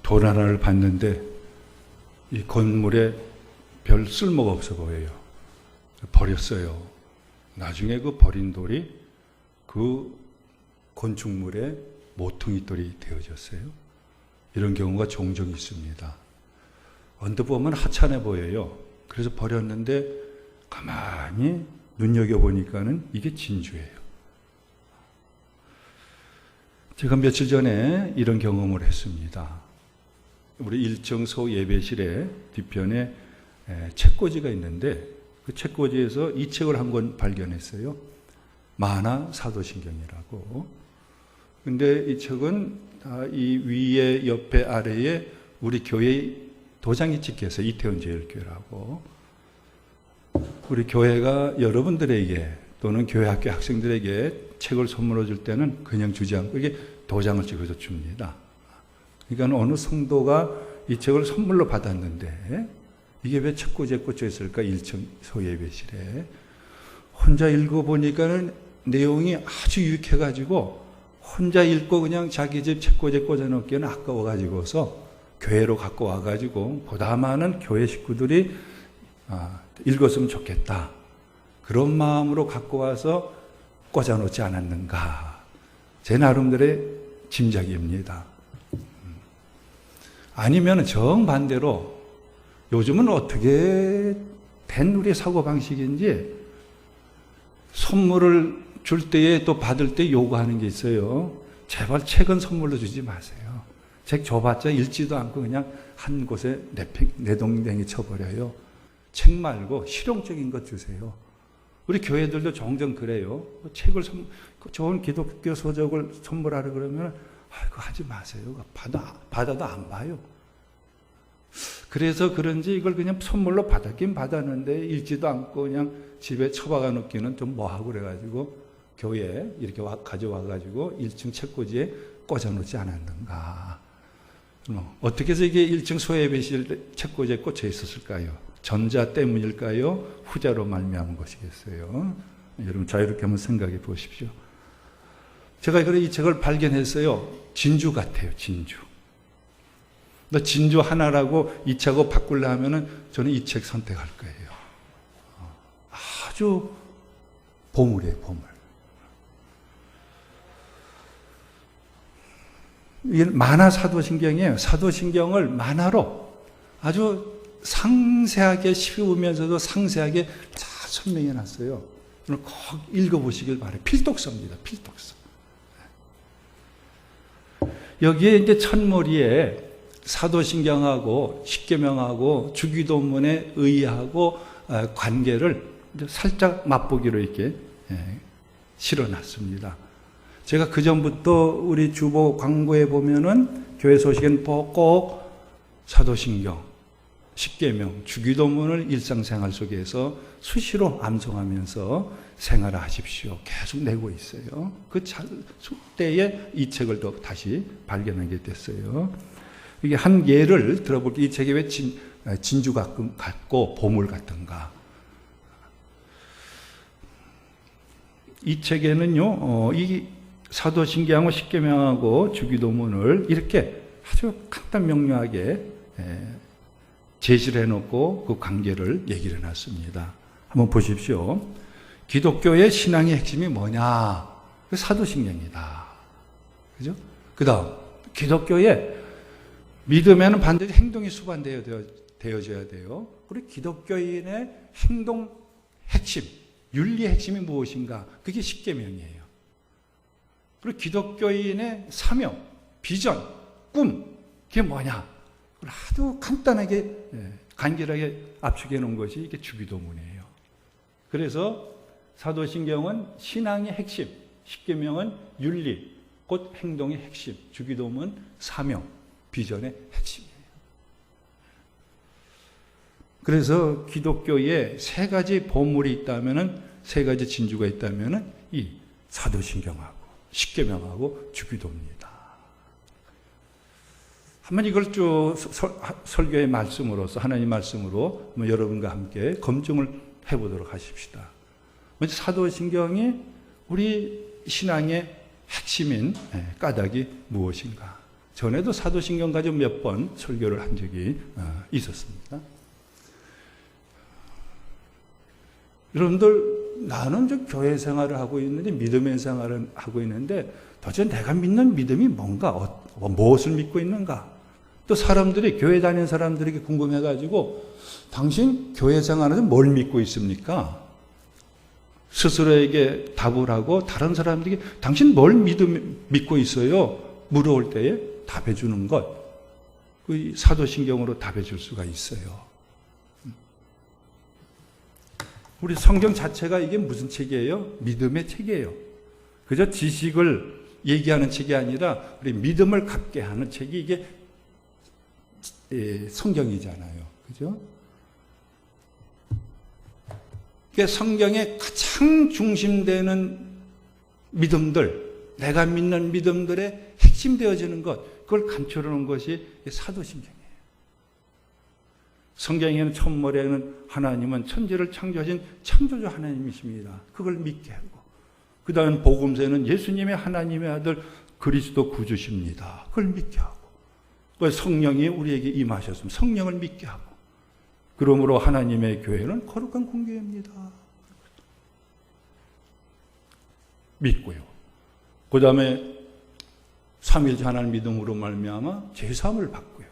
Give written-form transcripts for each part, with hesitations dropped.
돌 하나를 봤는데 이 건물에 별 쓸모가 없어 보여요. 버렸어요. 나중에 그 버린 돌이 그 건축물의 모퉁이 돌이 되어졌어요. 이런 경우가 종종 있습니다. 언뜻 보면 하찮아 보여요. 그래서 버렸는데 가만히 눈여겨보니까는 이게 진주예요. 제가 며칠 전에 이런 경험을 했습니다. 우리 1층 소예배실의 뒤편에 책꽂이가 있는데 그 책꽂이에서 이 책을 한 권 발견했어요. 만화 사도신경이라고. 근데 이 책은 이 위에 옆에 아래에 우리 교회 도장이 찍혀서 이태원 제일교회라고. 우리 교회가 여러분들에게 또는 교회 학교 학생들에게 책을 선물해 줄 때는 그냥 주지 않고 이게 도장을 찍어서 줍니다. 그러니까 어느 성도가 이 책을 선물로 받았는데 이게 왜 책꽂이에 꽂혀 있을까? 1층 소예배실에. 혼자 읽어보니까는 내용이 아주 유익해가지고 혼자 읽고 그냥 자기 집 책꽂이에 꽂아놓기에는 아까워가지고서 교회로 갖고 와가지고 보다 많은 교회 식구들이 읽었으면 좋겠다. 그런 마음으로 갖고 와서 꽂아놓지 않았는가. 제 나름대로의 짐작입니다. 아니면 정반대로 요즘은 어떻게 된 우리 사고방식인지 선물을 줄 때에 또 받을 때 요구하는 게 있어요. 제발 책은 선물로 주지 마세요. 책 줘봤자 읽지도 않고 그냥 한 곳에 내동댕이 쳐버려요. 책 말고 실용적인 것 주세요. 우리 교회들도 종종 그래요. 책을 좋은 기독교 서적을 선물하라 그러면 그거 하지 마세요. 받아도 안 봐요. 그래서 그런지 이걸 그냥 선물로 받았긴 받았는데 읽지도 않고 그냥 집에 처박아 놓기는 좀 뭐하고 그래가지고 교회에 이렇게 가져와가지고 1층 책꽂이에 꽂아놓지 않았는가. 어떻게 해서 이게 1층 소예배실 책꽂이에 꽂혀 있었을까요? 전자 때문일까요? 후자로 말미암은 것이겠어요? 여러분 자유롭게 한번 생각해 보십시오. 제가 이 책을 발견했어요. 진주 같아요. 진주. 진주 하나라고 이 책하고 바꾸려 하면은 저는 이 책 선택할 거예요. 아주 보물이에요. 보물. 이게 만화 사도신경이에요. 사도신경을 만화로 아주 상세하게 씌우면서도 상세하게 잘 설명해 놨어요. 오늘 꼭 읽어보시길 바라요. 필독서입니다. 필독서. 여기에 이제 첫머리에 사도신경하고 십계명하고 주기도문에 의하고 관계를 살짝 맛보기로 이렇게 실어놨습니다. 제가 그 전부터 우리 주보 광고에 보면은 교회 소식엔 꼭 사도신경, 십계명, 주기도문을 일상생활 속에서 수시로 암송하면서 생활을 하십시오. 계속 내고 있어요. 그 때에 이 책을 또 다시 발견하게 됐어요. 이게 한 예를 들어볼게요. 이 책이 왜 진주 같고 보물 같은가. 이 책에는요, 이 사도신경하고 십계명하고 주기도문을 이렇게 아주 간단 명료하게 제시를 해놓고 그 관계를 얘기를 해놨습니다. 한번 보십시오. 기독교의 신앙의 핵심이 뭐냐? 그 사도신경이다. 그죠? 그 다음, 기독교의 믿음에는 반드시 행동이 수반되어져야 돼요. 우리 기독교인의 행동 핵심, 윤리 핵심이 무엇인가? 그게 십계명이에요. 그리고 기독교인의 사명, 비전, 꿈, 그게 뭐냐? 아주 간단하게 간결하게 압축해 놓은 것이 이게 주기도문이에요. 그래서 사도신경은 신앙의 핵심, 십계명은 윤리, 곧 행동의 핵심, 주기도문 사명, 비전의 핵심이에요. 그래서 기독교에 세 가지 보물이 있다면은, 세 가지 진주가 있다면은 이 사도신경하고 십계명하고 주기도입니다. 한번 이걸 쭉 설교의 말씀으로서 하나님 말씀으로 여러분과 함께 검증을 해보도록 하십시다. 먼저 사도신경이 우리 신앙의 핵심인 까닭이 무엇인가? 전에도 사도신경 가지고 몇 번 설교를 한 적이 있었습니다. 여러분들, 나는 좀 교회 생활을 하고 있는데, 믿음의 생활을 하고 있는데, 도대체 내가 믿는 믿음이 뭔가, 무엇을 믿고 있는가? 또 사람들이, 교회 다니는 사람들에게 궁금해가지고, 당신 교회 생활에서 뭘 믿고 있습니까? 스스로에게 답을 하고 다른 사람들에게 당신 뭘 믿고 있어요? 물어올 때에 답해 주는 것. 그 사도신경으로 답해 줄 수가 있어요. 우리 성경 자체가 이게 무슨 책이에요? 믿음의 책이에요. 그저 지식을 얘기하는 책이 아니라 우리 믿음을 갖게 하는 책이 이게 성경이잖아요. 그죠? 성경의 가장 중심되는 믿음들, 내가 믿는 믿음들의 핵심 되어지는 것, 그걸 감춰 놓은 것이 사도신경이에요. 성경에는 첫머리에는 하나님은 천지를 창조하신 창조주 하나님이십니다. 그걸 믿게 하고, 그 다음 복음서에는 예수님의 하나님의 아들 그리스도 구주십니다. 그걸 믿게 하고, 성령이 우리에게 임하셨으면 성령을 믿게 하고, 그러므로 하나님의 교회는 거룩한 공교회입니다. 믿고요. 그 다음에 삼위일체 하나님 믿음으로 말미암아 죄사함을 받고요.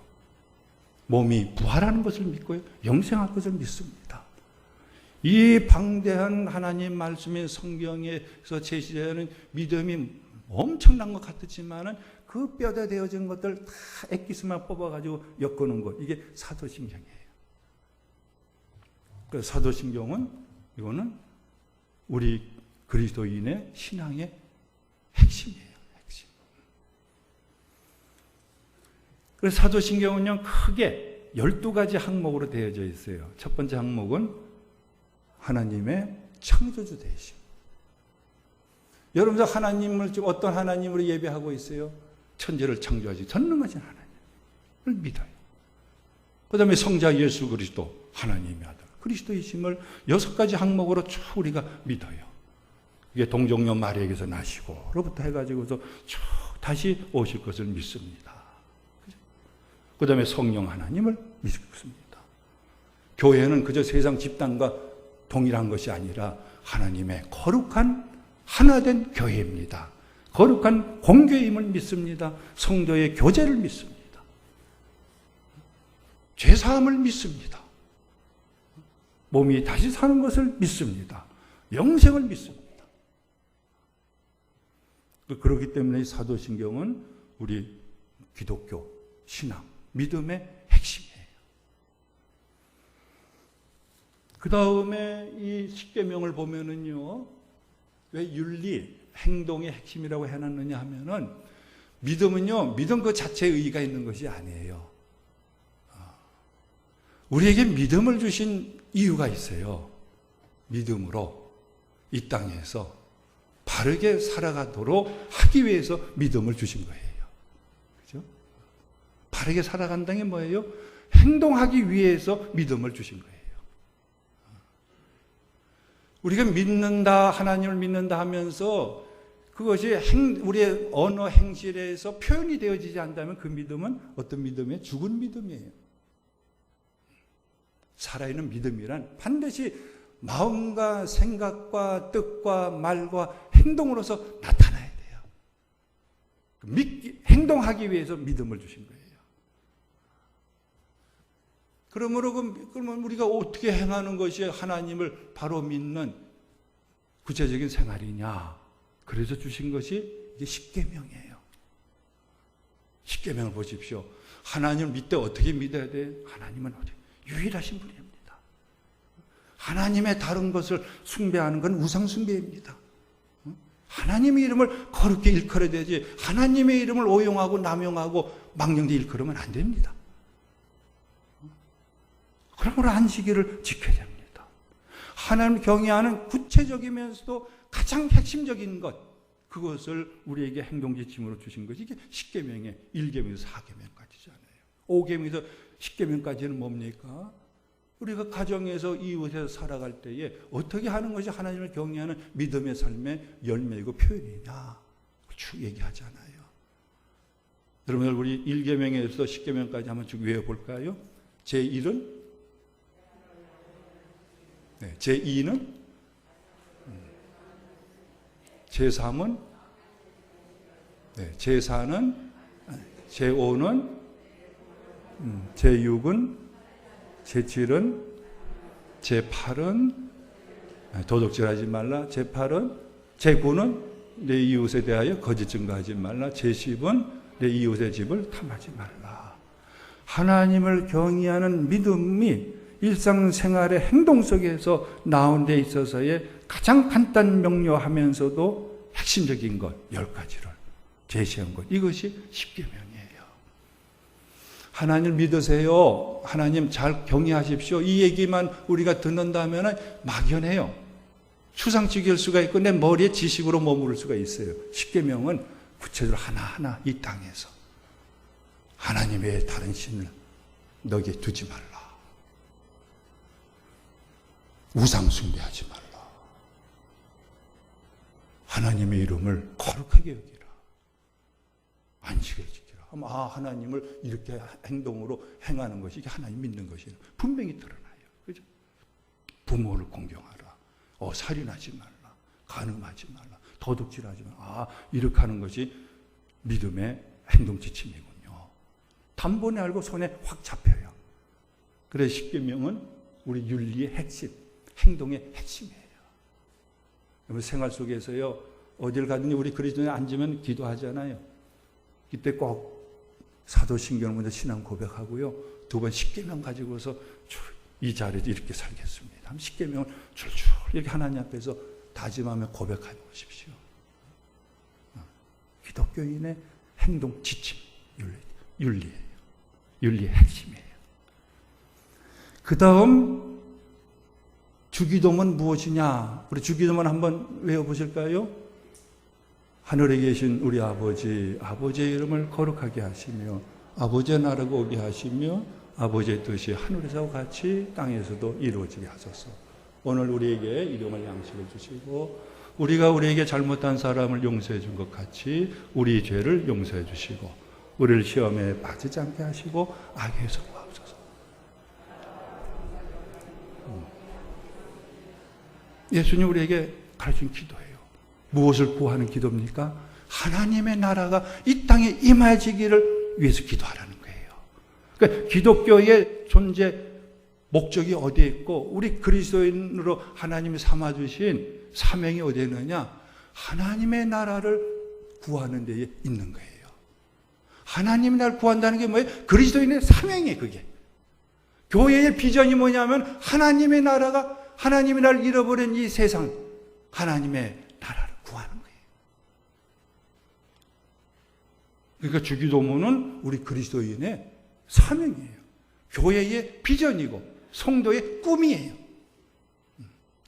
몸이 부활하는 것을 믿고요. 영생할 것을 믿습니다. 이 방대한 하나님 말씀인 성경에서 제시되는 믿음이 엄청난 것 같았지만은 그 뼈대 되어진 것들 다 엑기스만 뽑아가지고 엮어놓은 것, 이게 사도신경이에요. 그 사도신경은 이거는 우리 그리스도인의 신앙의 핵심이에요. 핵심. 그래서 사도신경은요, 크게 12가지 항목으로 되어져 있어요. 첫 번째 항목은 하나님의 창조주 되심. 여러분들 하나님을 지금 어떤 하나님으로 예배하고 있어요? 천지를 창조하시 전능하신 하나님을 믿어요. 그 다음에 성자 예수 그리스도 하나님의 아들 그리스도이심을 6가지 항목으로 쭉 우리가 믿어요. 이게 동정녀 마리아에게서 나시고로부터 해가지고서 쭉 다시 오실 것을 믿습니다. 그 다음에 성령 하나님을 믿습니다. 교회는 그저 세상 집단과 동일한 것이 아니라 하나님의 거룩한 하나된 교회입니다. 거룩한 공교임을 믿습니다. 성도의 교제를 믿습니다. 죄사함을 믿습니다. 몸이 다시 사는 것을 믿습니다. 영생을 믿습니다. 그렇기 때문에 사도신경은 우리 기독교 신앙, 믿음의 핵심이에요. 그 다음에 이 십계명을 보면은요, 왜 윤리, 행동의 핵심이라고 해놨느냐 하면은, 믿음은요, 믿음 그 자체에 의의가 있는 것이 아니에요. 우리에게 믿음을 주신 이유가 있어요. 믿음으로 이 땅에서 바르게 살아가도록 하기 위해서 믿음을 주신 거예요. 그죠? 바르게 살아간다는 게 뭐예요? 행동하기 위해서 믿음을 주신 거예요. 우리가 믿는다, 하나님을 믿는다 하면서 그것이 우리의 언어 행실에서 표현이 되어지지 않다면 그 믿음은 어떤 믿음이에요? 죽은 믿음이에요. 살아있는 믿음이란 반드시 마음과 생각과 뜻과 말과 행동으로서 나타나야 돼요. 행동하기 위해서 믿음을 주신 거예요. 그러면 우리가 어떻게 행하는 것이 하나님을 바로 믿는 구체적인 생활이냐? 그래서 주신 것이 이게 십계명이에요. 십계명을 보십시오. 하나님을 믿되 어떻게 믿어야 돼? 하나님은 유일하신 분입니다. 하나님의 다른 것을 숭배하는 건 우상 숭배입니다. 하나님의 이름을 거룩히 일컬어야 되지, 하나님의 이름을 오용하고 남용하고 망령되이 일컬으면 안 됩니다. 그러므로 안식일을 지켜야 됩니다. 하나님을 경외하는 구체적이면서도 가장 핵심적인 것, 그것을 우리에게 행동지침으로 주신 것이 이게 십계명의 1계명에서 4계명까지잖아요. 5계명에서 10계명까지는 뭡니까? 우리가 가정에서 이웃에서 살아갈 때에 어떻게 하는 것이 하나님을 경외하는 믿음의 삶의 열매이고 표현이냐 쭉 얘기하잖아요. 여러분들 우리 1계명에서 10계명까지 한번 쭉 외워볼까요? 제1은? 네, 제2는? 제3은? 네, 제4는? 제5는? 제6은? 제7은? 제8은? 도둑질하지 말라. 제8은? 제9는? 내 이웃에 대하여 거짓 증거하지 말라. 제10은? 내 이웃의 집을 탐하지 말라. 하나님을 경외하는 믿음이 일상생활의 행동 속에서 나온 데 있어서의 가장 간단 명료하면서도 핵심적인 것 10가지를 제시한 것. 이것이 십계명이에요. 하나님을 믿으세요. 하나님 잘 경외하십시오. 이 얘기만 우리가 듣는다면 막연해요. 추상적일 수가 있고 내 머리에 지식으로 머무를 수가 있어요. 십계명은 구체적으로 하나하나 이 땅에서 하나님 외에 다른 신을 너에게 두지 말라. 우상 숭배하지 말라. 하나님의 이름을 거룩하게 여기라. 안식을 지키라. 아, 하나님을 이렇게 행동으로 행하는 것이 이게 하나님 믿는 것이에요. 분명히 드러나요. 그죠? 부모를 공경하라. 살인하지 말라. 간음하지 말라. 도둑질하지 말라. 아, 이렇게 하는 것이 믿음의 행동 지침이군요. 단번에 알고 손에 확 잡혀요. 그래서 십계명은 우리 윤리의 핵심, 행동의 핵심이에요. 생활 속에서요, 어딜 가든지 우리 그리스도에 앉으면 기도하잖아요. 이때 꼭 사도신경을 먼저 신앙 고백하고요. 두 번 십계명 가지고서 이 자리에서 이렇게 살겠습니다. 십계명을 줄줄 이렇게 하나님 앞에서 다짐하며 고백해 보십시오. 기독교인의 행동 지침, 윤리예요. 윤리의 핵심이에요. 그 다음 주기도문 무엇이냐? 우리 주기도문 한번 외워보실까요? 하늘에 계신 우리 아버지, 아버지의 이름을 거룩하게 하시며 아버지의 나라가 오게 하시며 아버지의 뜻이 하늘에서와 같이 땅에서도 이루어지게 하소서. 오늘 우리에게 일용할 양식을 주시고 우리가 우리에게 잘못한 사람을 용서해 준 것 같이 우리 죄를 용서해 주시고 우리를 시험에 빠지지 않게 하시고 악에서 구하옵소서. 예수님 우리에게 가르친 기도예요. 무엇을 구하는 기도입니까? 하나님의 나라가 이 땅에 임하지기를 위해서 기도하라는 거예요. 그러니까 기독교의 존재 목적이 어디에 있고 우리 그리스도인으로 하나님이 삼아주신 사명이 어디에 있느냐? 하나님의 나라를 구하는 데에 있는 거예요. 하나님의 나라를 구한다는 게 뭐예요? 그리스도인의 사명이에요. 그게. 교회의 비전이 뭐냐면 하나님의 나라가 하나님의 나라를 잃어버린 이 세상 하나님의 나라를 구하는 거예요. 그러니까 주기도문은 우리 그리스도인의 사명이에요. 교회의 비전이고 성도의 꿈이에요.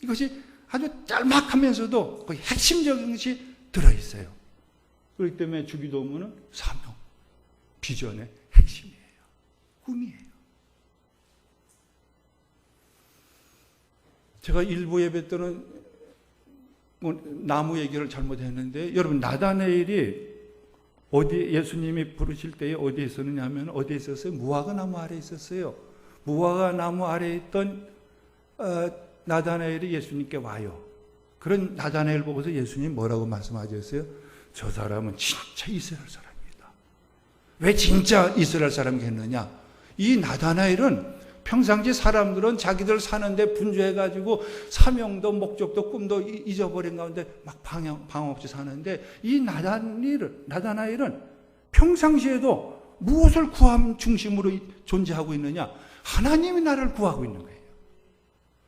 이것이 아주 짤막하면서도 거의 핵심적인 것이 들어있어요. 그렇기 때문에 주기도문은 사명, 비전의 핵심이에요. 꿈이에요. 제가 일부 예배 때는 나무 얘기를 잘못했는데 여러분 나다나엘이 어디 예수님이 부르실 때에 어디에 있었느냐 하면 어디에 있었어요? 무화과 나무 아래에 있었어요. 무화과 나무 아래에 있던 나다나엘이 예수님께 와요. 그런 나다나엘 보고서 예수님 뭐라고 말씀하셨어요? 저 사람은 진짜 이스라엘 사람이다. 왜 진짜 이스라엘 사람이겠느냐? 이 나다나엘은 평상시 사람들은 자기들 사는데 분주해가지고 사명도 목적도 꿈도 잊어버린 가운데 막 방황 없이 사는데 이 나다나엘은 평상시에도 무엇을 구함 중심으로 존재하고 있느냐? 하나님의 나라를 구하고 있는 거예요.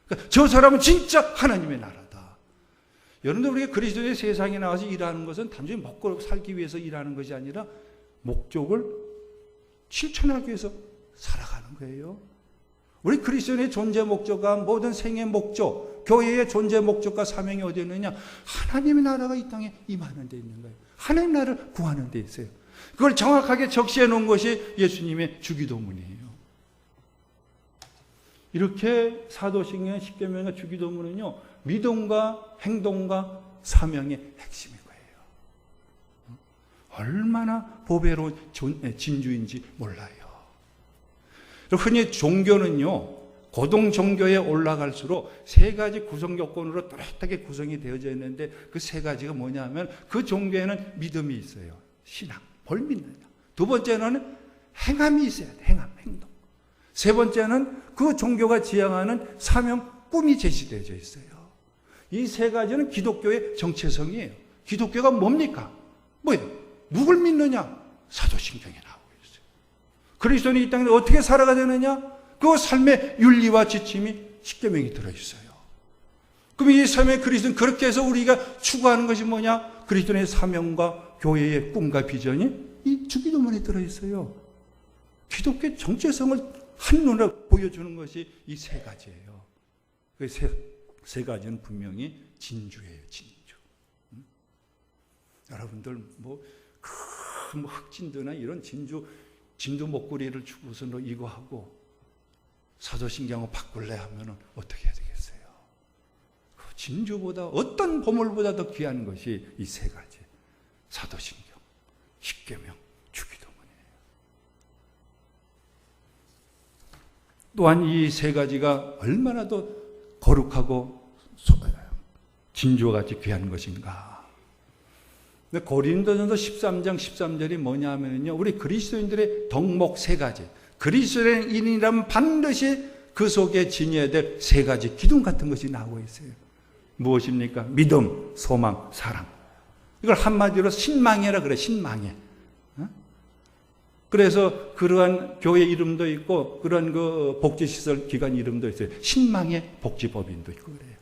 그러니까 저 사람은 진짜 하나님의 나라다. 여러분들 우리가 그리스도의 세상에 나와서 일하는 것은 단순히 먹고 살기 위해서 일하는 것이 아니라 목적을 실천하기 위해서 살아가는 거예요. 우리 그리스도인의 존재 목적과 모든 생의 목적, 교회의 존재 목적과 사명이 어디 있느냐? 하나님의 나라가 이 땅에 임하는 데 있는 거예요. 하나님의 나라를 구하는 데 있어요. 그걸 정확하게 적시해 놓은 것이 예수님의 주기도문이에요. 이렇게 사도신경, 십계명과 주기도문은요, 믿음과 행동과 사명의 핵심인 거예요. 얼마나 보배로운 진주인지 몰라요. 흔히 종교는요, 고등 종교에 올라갈수록 세 가지 구성 요건으로 또렷하게 구성이 되어져 있는데 그 세 가지가 뭐냐면 그 종교에는 믿음이 있어요. 신앙, 뭘 믿느냐. 두 번째는 행함이 있어야 돼. 행함, 행동. 세 번째는 그 종교가 지향하는 사명, 꿈이 제시되어져 있어요. 이 세 가지는 기독교의 정체성이에요. 기독교가 뭡니까? 뭐예요? 누굴 믿느냐? 사도신경에 나오고 있어요. 그리스도인이 이 땅에 어떻게 살아가야 되느냐? 그 삶의 윤리와 지침이 십계명이 들어있어요. 그럼 이 삶의 그리스도는 그렇게 해서 우리가 추구하는 것이 뭐냐? 그리스도의 사명과 교회의 꿈과 비전이 이 주기도문에 들어있어요. 기독교의 정체성을 한눈에 보여주는 것이 이 세 가지예요. 그 세 가지는 분명히 진주예요, 진주. 여러분들 큰 흑진두나 이런 진두 목걸이를 주고서 너 이거 하고 사도신경을 바꿀래 하면 어떻게 해야 되겠어요? 그 진주보다 어떤 보물보다 더 귀한 것이 이 세 가지. 사도신경, 십계명, 주기도문이에요. 또한 이 세 가지가 얼마나 더 거룩하고 진주같이 귀한 것인가. 고린도전서 13장 13절이 뭐냐 하면요, 우리 그리스도인들의 덕목 세 가지. 그리스도인이라면 반드시 그 속에 지녀야 될 세 가지 기둥 같은 것이 나오고 있어요. 무엇입니까? 믿음, 소망, 사랑. 이걸 한마디로 신망이라 그래, 신망해. 그래서 그러한 교회 이름도 있고 그런 그 복지시설 기관 이름도 있어요. 신망의 복지법인도 있고 그래요.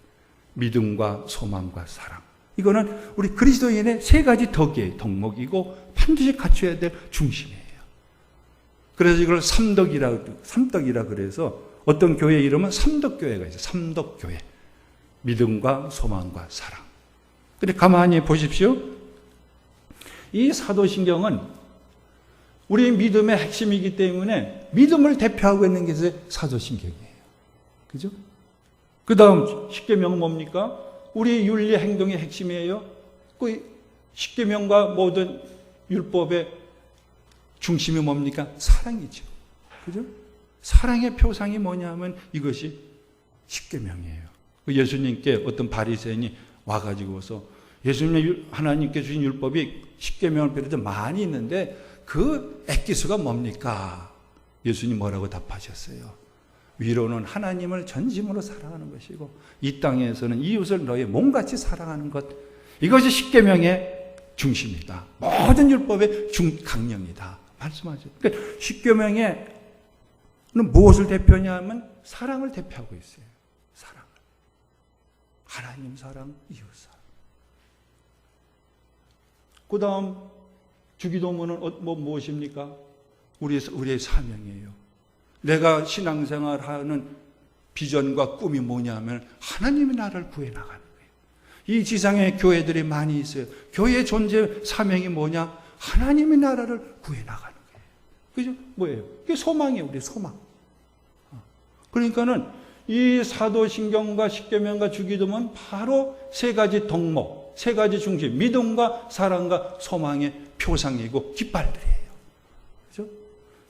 믿음과 소망과 사랑. 이거는 우리 그리스도인의 세 가지 덕의 덕목이고 반드시 갖춰야 될 중심이에요. 그래서 이걸 삼덕이라 그래서 어떤 교회 이름은 삼덕교회가 있어요. 삼덕교회. 믿음과 소망과 사랑. 근데 가만히 보십시오. 이 사도신경은 우리 믿음의 핵심이기 때문에 믿음을 대표하고 있는 게 사도신경이에요. 그죠? 그 다음 십계명은 뭡니까? 우리 윤리 행동의 핵심이에요. 그 십계명과 모든 율법의 중심이 뭡니까? 사랑이죠. 그죠? 사랑의 표상이 뭐냐면 이것이 십계명이에요. 예수님께 어떤 바리새인이 와가지고서 예수님 하나님께 주신 율법이 십계명을 비롯해 많이 있는데 그 액기수가 뭡니까? 예수님 뭐라고 답하셨어요? 위로는 하나님을 전심으로 사랑하는 것이고 이 땅에서는 이웃을 너의 몸같이 사랑하는 것, 이것이 십계명의 중심이다. 모든 율법의 강령이다 말씀하죠. 그러니까 십계명에는 무엇을 대표하냐면 사랑을 대표하고 있어요. 사랑. 하나님 사랑, 이웃 사랑. 그 다음 주기도문은 무엇입니까? 우리의 사명이에요. 내가 신앙생활하는 비전과 꿈이 뭐냐면 하나님의 나라를 구해 나가는 거예요. 이 지상에 교회들이 많이 있어요. 교회의 존재 사명이 뭐냐? 하나님의 나라를 구해 나가는 거예요. 그죠? 뭐예요? 그게 소망이에요. 우리 소망. 그러니까는 이 사도신경과 십계명과 주기도문 바로 세 가지 덕목, 세 가지 중심, 믿음과 사랑과 소망의 표상이고 깃발들이에요. 그죠?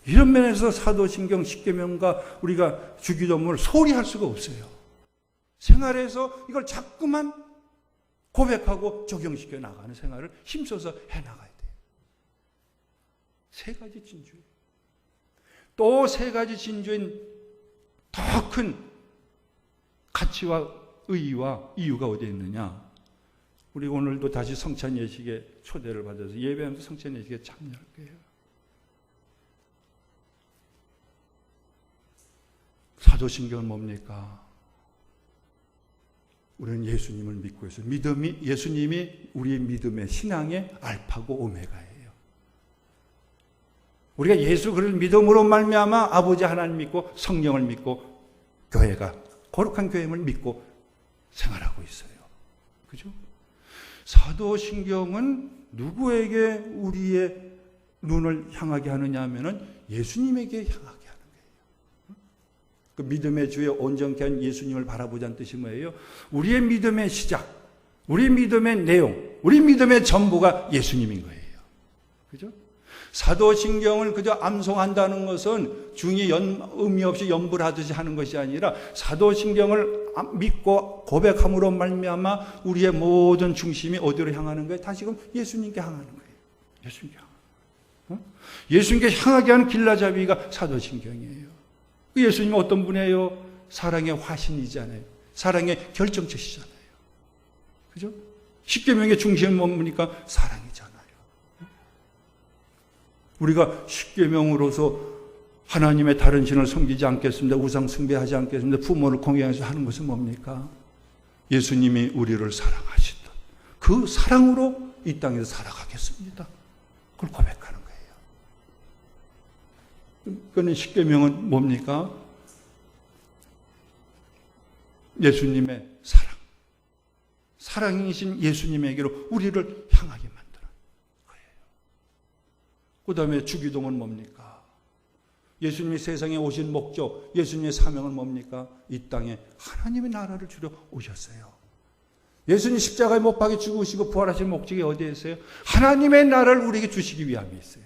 이런 면에서 사도신경, 십계명과 우리가 주기도문을 소홀히 할 수가 없어요. 생활에서 이걸 자꾸만 고백하고 적용시켜 나가는 생활을 힘써서 해나가야 돼요. 세 가지 진주예요. 또 세 가지 진주인 더 큰 가치와 의의와 이유가 어디에 있느냐? 우리 오늘도 다시 성찬 예식에 초대를 받아서 예배하면서 성찬 예식에 참여할 거예요. 사도신경은 뭡니까? 우리는 예수님을 믿고 있어요. 예수님이 우리의 믿음의 신앙의 알파고 오메가예요. 우리가 예수 그리스도를 믿음으로 말미암아 아버지 하나님 믿고 성령을 믿고 교회가 거룩한 교회임을 믿고 생활하고 있어요. 그죠? 사도신경은 누구에게 우리의 눈을 향하게 하느냐 하면은 예수님에게 향하게 하는 거예요. 그 믿음의 주에 온전케 한 예수님을 바라보자는 뜻이 뭐예요? 우리의 믿음의 시작, 우리 믿음의 내용, 우리 믿음의 전부가 예수님인 거예요. 그죠? 사도신경을 그저 암송한다는 것은 중이 의미 없이 연불하듯이 하는 것이 아니라 사도신경을 믿고 고백함으로 말미암아 우리의 모든 중심이 어디로 향하는 거예요? 다시금 예수님께 향하는 거예요. 예수님께 향하는. 예수님께 향하게 하는 길라잡이가 사도신경이에요. 예수님은 어떤 분이에요? 사랑의 화신이잖아요. 사랑의 결정체시잖아요. 그죠? 십계명의 중심은 뭡니까? 사랑이잖아요. 우리가 십계명으로서 하나님의 다른 신을 섬기지 않겠습니다. 우상 숭배하지 않겠습니다. 부모를 공경해서 하는 것은 뭡니까? 예수님이 우리를 사랑하시던 그 사랑으로 이 땅에서 살아가겠습니다. 그걸 고백하는 거예요. 그는 십계명은 뭡니까? 예수님의 사랑. 사랑이신 예수님에게로 우리를 향하게 만드는 거예요. 그 다음에 주기도는 뭡니까? 예수님이 세상에 오신 목적, 예수님의 사명은 뭡니까? 이 땅에 하나님의 나라를 주려 오셨어요. 예수님 십자가에 못 박혀 죽으시고 부활하신 목적이 어디에 있어요? 하나님의 나라를 우리에게 주시기 위함이 있어요.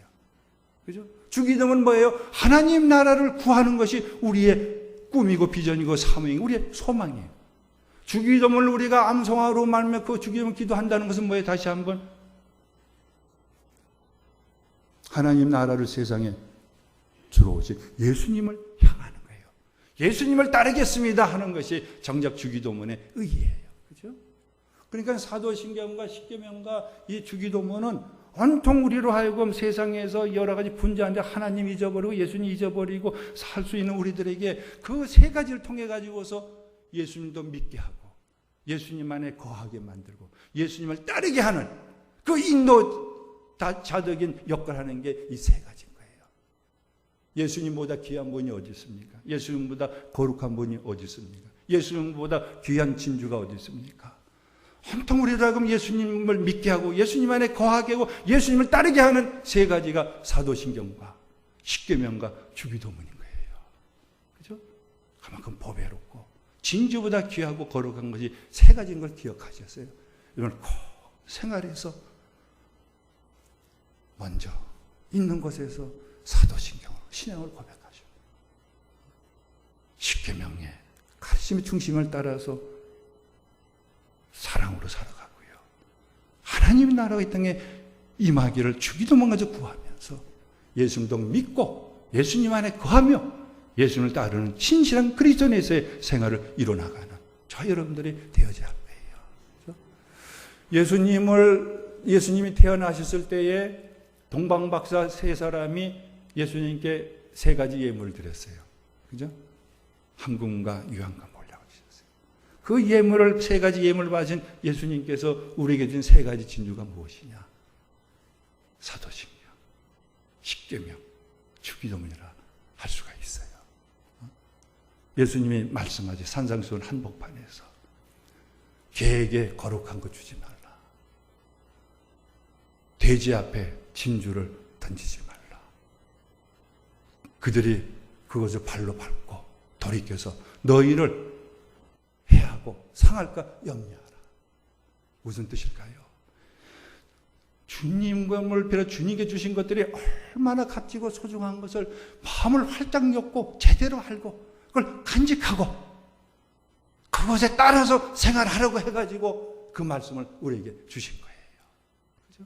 그죠? 주기도는 뭐예요? 하나님 나라를 구하는 것이 우리의 꿈이고 비전이고 사명이고 우리의 소망이에요. 주기도문을 우리가 암송하로 말며 그 주기도문 기도한다는 것은 뭐예요? 다시 한번 하나님 나라를 세상에 주러 오신 예수님을 향하는 거예요. 예수님을 따르겠습니다 하는 것이 정작 주기도문의 의의예요. 그죠? 그러니까 사도신경과 십계명과 이 주기도문은 온통 우리로 하여금 세상에서 여러 가지 분주한데 하나님 잊어버리고 예수님 잊어버리고 살 수 있는 우리들에게 그 세 가지를 통해 가지고서 예수님도 믿게 하고 예수님 안에 거하게 만들고 예수님을 따르게 하는 그 인도자적인 역할을 하는 게 이 세 가지인 거예요. 예수님보다 귀한 분이 어디 있습니까? 예수님보다 거룩한 분이 어디 있습니까? 예수님보다 귀한 진주가 어디 있습니까? 온통 우리로 하여금 예수님을 믿게 하고 예수님 안에 거하게 하고 예수님을 따르게 하는 세 가지가 사도신경과 십계명과 주기도문인 거예요. 그죠? 그만큼 보배롭고 진주보다 귀하고 거룩한 것이 세 가지인 걸 기억하셨어요. 이걸 꼭 생활에서 먼저 있는 곳에서 사도신경으로 신앙을 고백하죠. 십계명의 가르침의 중심을 따라서 사랑으로 살아가고요. 하나님의 나라가 이 땅에 임하기를 주기도문 가지고 구하면서 예수님도 믿고 예수님 안에 거하며 예수님을 따르는 신실한 그리스도인에서의 생활을 이뤄나가는 저 여러분들이 되어져야 할 거예요. 예수님이 태어나셨을 때에 동방박사 세 사람이 예수님께 세 가지 예물을 드렸어요. 그죠? 한금과 유황과 몰라고 주셨어요. 그 예물을 세 가지 예물을 받으신 예수님께서 우리에게 준 세 가지 진주가 무엇이냐? 사도신경, 십계명, 주기도문이라 할 수가 있어요. 예수님이 말씀하지 산상수훈 한복판에서 개에게 거룩한 거 주지 말라. 돼지 앞에 진주를 던지지 말라. 그들이 그것을 발로 밟고 돌이켜서 너희를 해하고 상할까 염려하라. 무슨 뜻일까요? 주님과 비롯 주님께 주신 것들이 얼마나 값지고 소중한 것을 마음을 활짝 엮고 제대로 알고 그걸 간직하고 그것에 따라서 생활하려고 해가지고 그 말씀을 우리에게 주신 거예요. 그죠?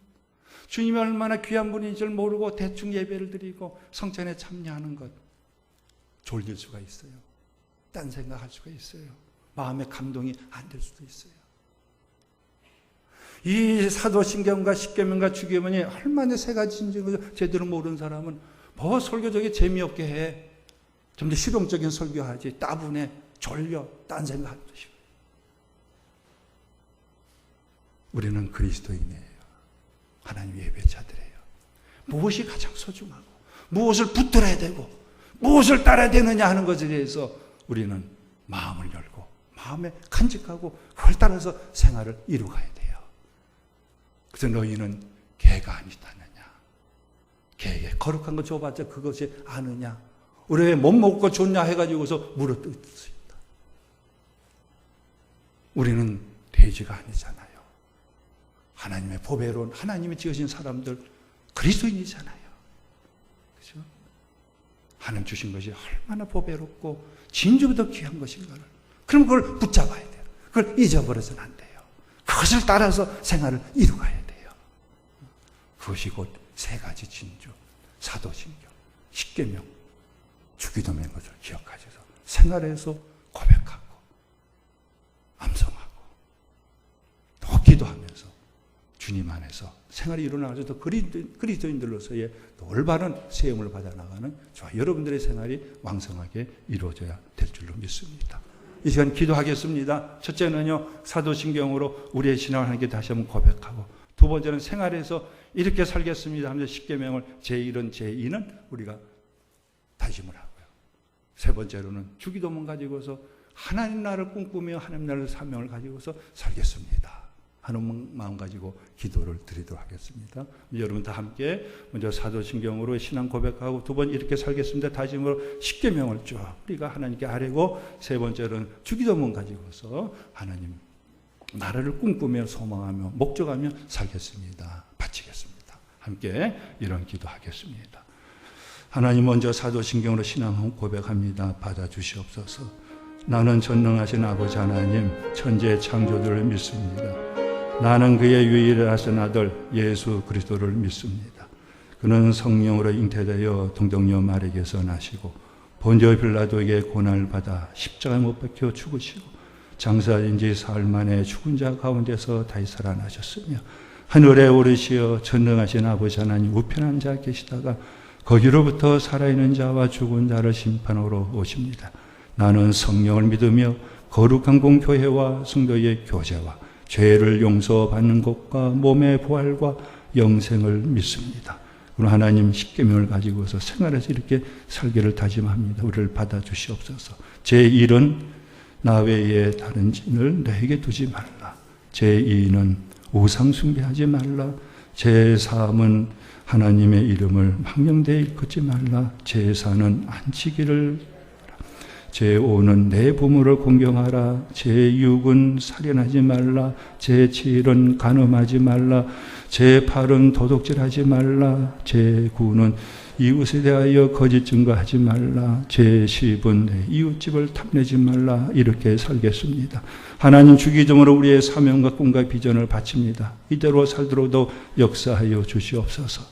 주님이 얼마나 귀한 분인 줄 모르고 대충 예배를 드리고 성찬에 참여하는 것 졸릴 수가 있어요. 딴 생각할 수가 있어요. 마음의 감동이 안 될 수도 있어요. 이 사도신경과 십계명과 주기도문이 얼마나 세 가지인지 제대로 모르는 사람은 뭐 설교적이 재미없게 해. 좀 더 실용적인 설교하지. 따분해. 졸려. 딴 생각하는 것이고. 우리는 그리스도인이에요. 하나님 예배자들이에요. 무엇이 가장 소중하고 무엇을 붙들어야 되고 무엇을 따라야 되느냐 하는 것에 대해서 우리는 마음을 열고 마음에 간직하고 그걸 따라서 생활을 이루어가야 돼요. 그래서 너희는 개가 아니다느냐. 개에게 거룩한 거 줘봤자 그것이 아느냐. 우리 왜 못 먹고 좋냐 해가지고서 물어뜯습니다. 우리는 돼지가 아니잖아요. 하나님의 보배로운 하나님이 지으신 사람들 그리스도인이잖아요. 그렇죠? 하나님 주신 것이 얼마나 보배롭고 진주보다 귀한 것인가를. 그럼 그걸 붙잡아야 돼요. 그걸 잊어버려서는 안 돼요. 그것을 따라서 생활을 이루어가야 돼요. 그것이 곧 세 가지 진주, 사도신경, 십계명, 주기도면 것을 기억하셔서 생활에서 고백하고 암송하고 또 기도하면서 주님 안에서 생활이 일어나서 또 그리스도인들로서의 또 올바른 세움을 받아나가는 저와 여러분들의 생활이 왕성하게 이루어져야 될 줄로 믿습니다. 이 시간 기도하겠습니다. 첫째는요, 사도신경으로 우리의 신앙을 하나님께 다시 한번 고백하고, 두 번째는 생활에서 이렇게 살겠습니다 하면서 십계명을 제1은 제2는 우리가 다짐을 하고요. 세 번째로는 주기도문 가지고서 하나님 나라를 꿈꾸며 하나님 나라의 사명을 가지고서 살겠습니다 하는 마음 가지고 기도를 드리도록 하겠습니다. 여러분 다 함께 먼저 사도신경으로 신앙 고백하고, 두 번 이렇게 살겠습니다 다짐으로 십계명을 쭉 우리가 하나님께 아뢰고, 세 번째로는 주기도문 가지고서 하나님 나라를 꿈꾸며 소망하며 목적하며 살겠습니다. 바치겠습니다. 함께 이런 기도하겠습니다. 하나님, 먼저 사도신경으로 신앙 고백합니다. 받아주시옵소서. 나는 전능하신 아버지 하나님, 천지의 창조주를 믿습니다. 나는 그의 유일하신 아들 예수 그리스도를 믿습니다. 그는 성령으로 잉태되어 동정녀 마리아에게서 나시고 본디오 빌라도에게 고난을 받아 십자가에 못 박혀 죽으시고 장사된 지 사흘 만에 죽은 자 가운데서 다시 살아나셨으며 하늘에 오르시어 전능하신 아버지 하나님 우편한 자 계시다가 거기로부터 살아있는 자와 죽은 자를 심판하러 오십니다. 나는 성령을 믿으며 거룩한 공교회와 성도의 교제와 죄를 용서받는 것과 몸의 부활과 영생을 믿습니다. 그럼 하나님 십계명을 가지고서 생활에서 이렇게 살기를 다짐합니다. 우리를 받아주시옵소서. 제1은 나 외에 다른 신을 내게 두지 말라. 제2는 우상 숭배하지 말라. 제3은 하나님의 이름을 망령되이 일컫지 말라. 제4는 안치기를, 제5는 내 부모를 공경하라. 제6은 살인하지 말라. 제7은 간음하지 말라. 제8은 도둑질하지 말라. 제9는 이웃에 대하여 거짓 증거하지 말라. 제10은 내 이웃집을 탐내지 말라. 이렇게 살겠습니다. 하나님, 주기도문으로 우리의 사명과 꿈과 비전을 바칩니다. 이대로 살도록도 역사하여 주시옵소서.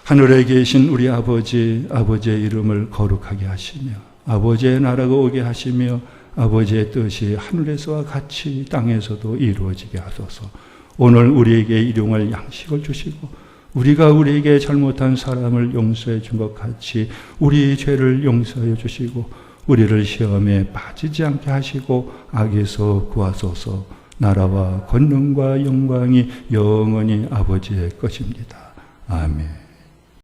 하늘에 계신 우리 아버지, 아버지의 이름을 거룩하게 하시며 아버지의 나라가 오게 하시며 아버지의 뜻이 하늘에서와 같이 땅에서도 이루어지게 하소서. 오늘 우리에게 일용할 양식을 주시고 우리가 우리에게 잘못한 사람을 용서해 준 것 같이 우리 죄를 용서해 주시고 우리를 시험에 빠지지 않게 하시고 악에서 구하소서. 나라와 권능과 영광이 영원히 아버지의 것입니다. 아멘.